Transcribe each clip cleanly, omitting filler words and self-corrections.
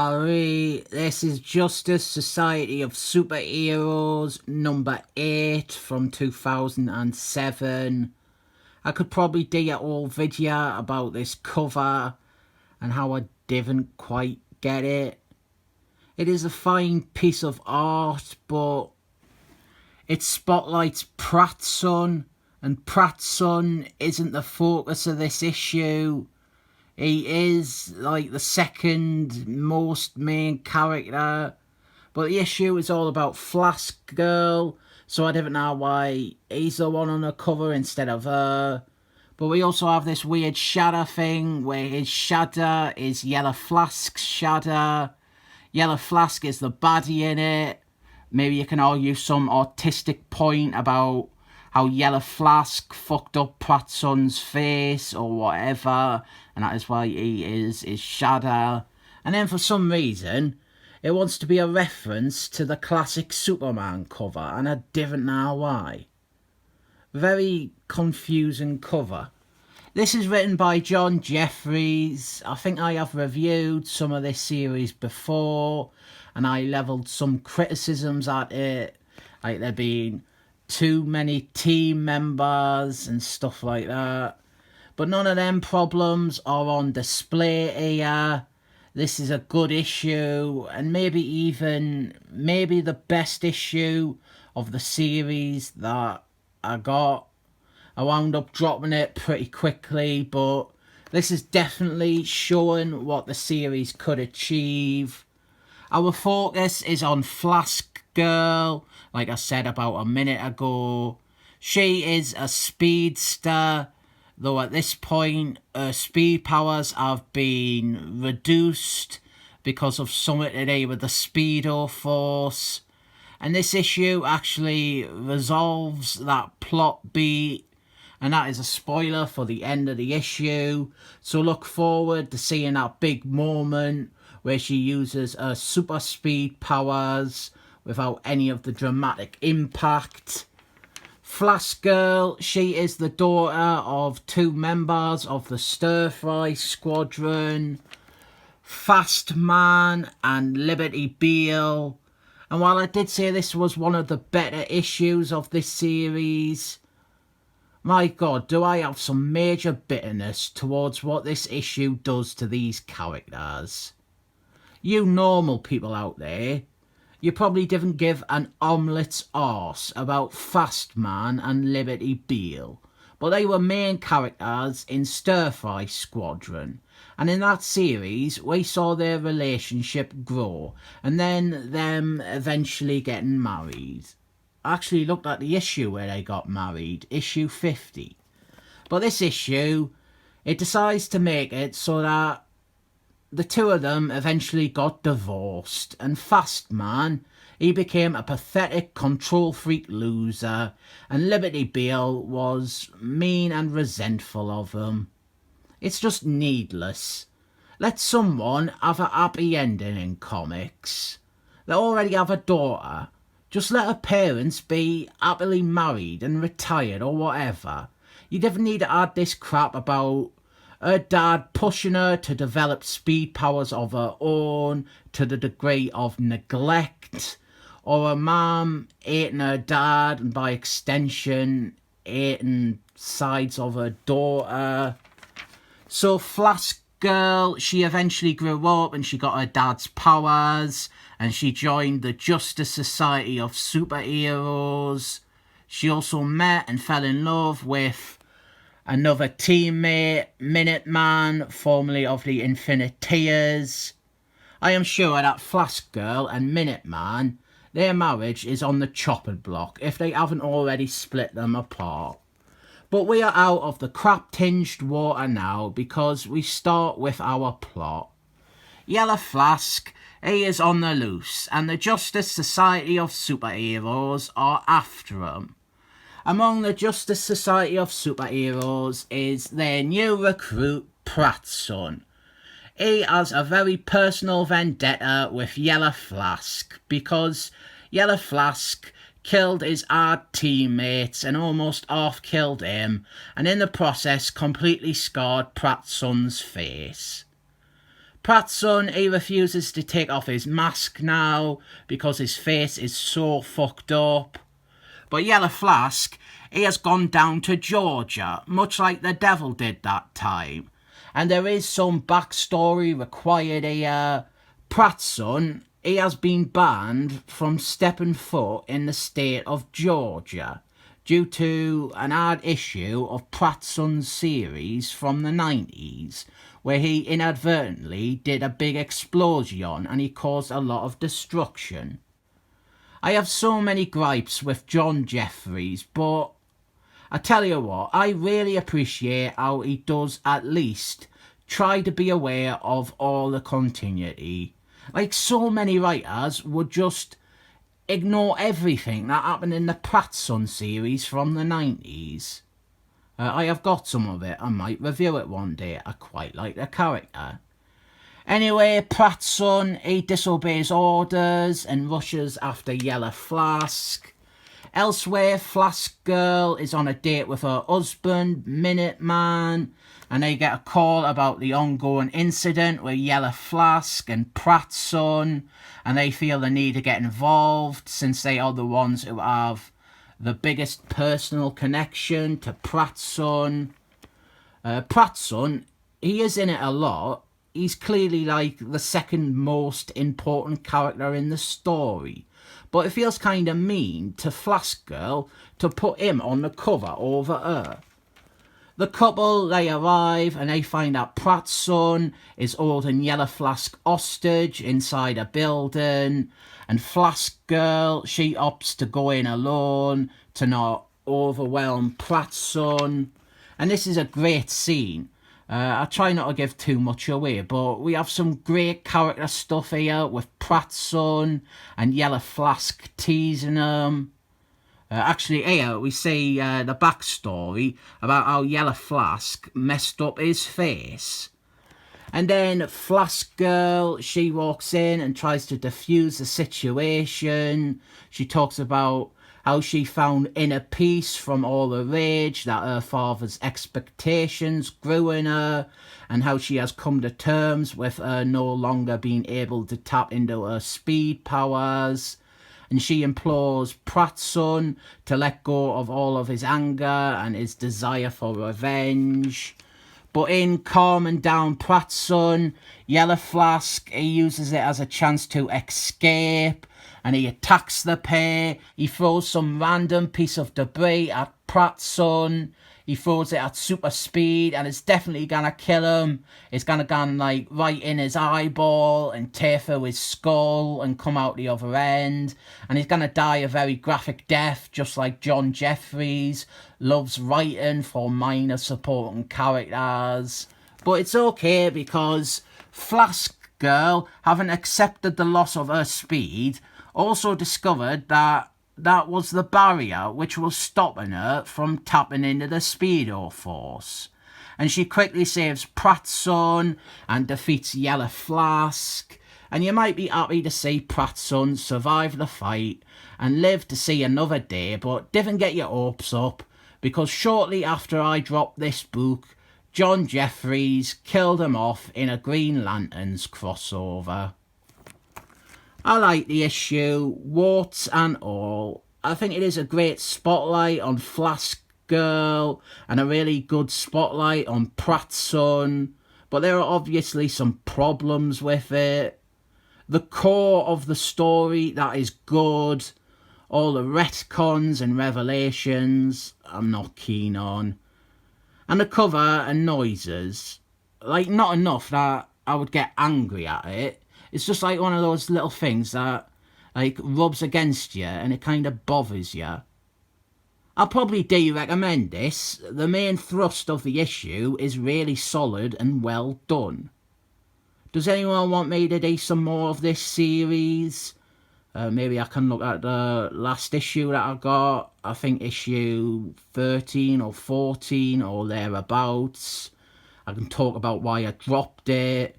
Sorry, this is Justice Society of Superheroes number 8 from 2007. I could probably do a whole video about this cover and how I didn't quite get it. It is a fine piece of art, but it spotlights Pratt's son, and Pratt's son isn't the focus of this issue. He is like the second most main character, but the issue is all about Flask Girl, so I didn't know why he's the one on the cover instead of her. But we also have this weird shadow thing where his shadow is Yellow Flask's shadow. Yellow Flask is the baddie in it. Maybe you can argue some artistic point about how Yellow Flask fucked up Pratt's son's face or whatever, and that is why he is his shadow. And then for some reason, it wants to be a reference to the classic Superman cover, and I didn't know why. Very confusing cover. This is written by John Jeffries. I think I have reviewed some of this series before, and I levelled some criticisms at it, like there being too many team members and stuff like that. But none of them problems are on display here. This is a good issue, and maybe the best issue of the series that I got. I wound up dropping it pretty quickly, but this is definitely showing what the series could achieve. Our focus is on Flask Girl, like I said about a minute ago. She is a speedster, though at this point her speed powers have been reduced because of something to do with the Speedo Force. And this issue actually resolves that plot beat, and that is a spoiler for the end of the issue. So look forward to seeing that big moment where she uses her super speed powers without any of the dramatic impact. Flask Girl, she is the daughter of two members of the Stir-Fry Squadron, Fast Man and Liberty Beale. And while I did say this was one of the better issues of this series, my God, do I have some major bitterness towards what this issue does to these characters. You normal people out there, you probably didn't give an omelet's arse about Fast Man and Liberty Beale, but they were main characters in Stir-Fry Squadron, and in that series we saw their relationship grow, and then them eventually getting married. I actually looked at the issue where they got married, issue 50. But this issue, it decides to make it so that the two of them eventually got divorced, and Fast Man, he became a pathetic control freak loser, and Liberty Beale was mean and resentful of him. It's just needless. Let someone have a happy ending in comics. They already have a daughter. Just let her parents be happily married and retired or whatever. You didn't need to add this crap about her dad pushing her to develop speed powers of her own to the degree of neglect, or her mum hating her dad and by extension hating sides of her daughter. So Flask Girl, she eventually grew up and she got her dad's powers, and she joined the Justice Society of Superheroes. She also met and fell in love with another teammate, Minuteman, formerly of the Infiniteers. I am sure that Flask Girl and Minuteman, their marriage is on the chopping block if they haven't already split them apart. But we are out of the crap-tinged water now because we start with our plot. Yellow Flask, he is on the loose, and the Justice Society of Superheroes are after him. Among the Justice Society of Superheroes is their new recruit, Pratt's son. He has a very personal vendetta with Yellow Flask because Yellow Flask killed his hard teammates and almost half-killed him, and in the process completely scarred Pratt's son's face. Pratt's son, he refuses to take off his mask now because his face is so fucked up. But Yellow Flask, he has gone down to Georgia, much like the devil did that time. And there is some backstory required here. Pratt's son, he has been banned from stepping foot in the state of Georgia due to an odd issue of Pratt's son's series from the 90s, where he inadvertently did a big explosion and he caused a lot of destruction. I have so many gripes with John Jeffries, but I tell you what, I really appreciate how he does at least try to be aware of all the continuity. Like so many writers would just ignore everything that happened in the Pratt's son series from the 90s. I have got some of it, I might review it one day, I quite like the character. Anyway, Pratt's son, he disobeys orders and rushes after Yellow Flask. Elsewhere, Flask Girl is on a date with her husband, Minuteman, and they get a call about the ongoing incident with Yellow Flask and Pratt's son, and they feel the need to get involved since they are the ones who have the biggest personal connection to Pratt's son. Pratt's son, he is in it a lot. He's clearly like the second most important character in the story. But it feels kind of mean to Flask Girl to put him on the cover over her. The couple, they arrive and they find out Pratt's son is holding Yellow Flask hostage inside a building. And Flask Girl, she opts to go in alone to not overwhelm Pratt's son. And this is a great scene. I try not to give too much away, but we have some great character stuff here with Pratt's son and Yellow Flask teasing him. Actually, here we see the backstory about how Yellow Flask messed up his face. And then Flask Girl, she walks in and tries to defuse the situation. She talks about how she found inner peace from all the rage that her father's expectations grew in her, and how she has come to terms with her no longer being able to tap into her speed powers. And she implores Pratt's son to let go of all of his anger and his desire for revenge. But in calming down Pratt's son, Yellow Flask, he uses it as a chance to escape, and he attacks the pair. He throws some random piece of debris at Pratt's son. He throws it at super speed, and it's definitely gonna kill him. It's gonna go like right in his eyeball and tear through his skull and come out the other end. And he's gonna die a very graphic death, just like John Jeffries loves writing for minor supporting characters. But it's okay because Flask Girl, having accepted the loss of her speed, also discovered that was the barrier which was stopping her from tapping into the Speedo Force. And she quickly saves Pratt's son and defeats Yellow Flask. And you might be happy to see Pratt's son survive the fight and live to see another day, but don't get your hopes up, because shortly after I dropped this book, John Jeffries killed him off in a Green Lanterns crossover. I like the issue, warts and all. I think it is a great spotlight on Flask Girl and a really good spotlight on Pratt's son, but there are obviously some problems with it. The core of the story, that is good. All the retcons and revelations, I'm not keen on. And the cover and noises, like not enough that I would get angry at it. It's just like one of those little things that like rubs against you and it kind of bothers you. I'll probably recommend this. The main thrust of the issue is really solid and well done. Does anyone want me to do some more of this series? Maybe I can look at the last issue that I got. I think issue 13 or 14 or thereabouts. I can talk about why I dropped it.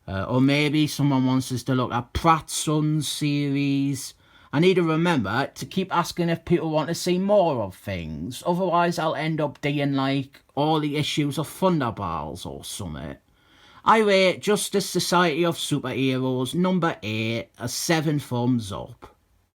Or maybe someone wants us to look at Pratt's Son's series. I need to remember to keep asking if people want to see more of things. Otherwise I'll end up doing like all the issues of Thunderballs or something. I rate Justice Society of Superheroes number 8 a 7 thumbs up.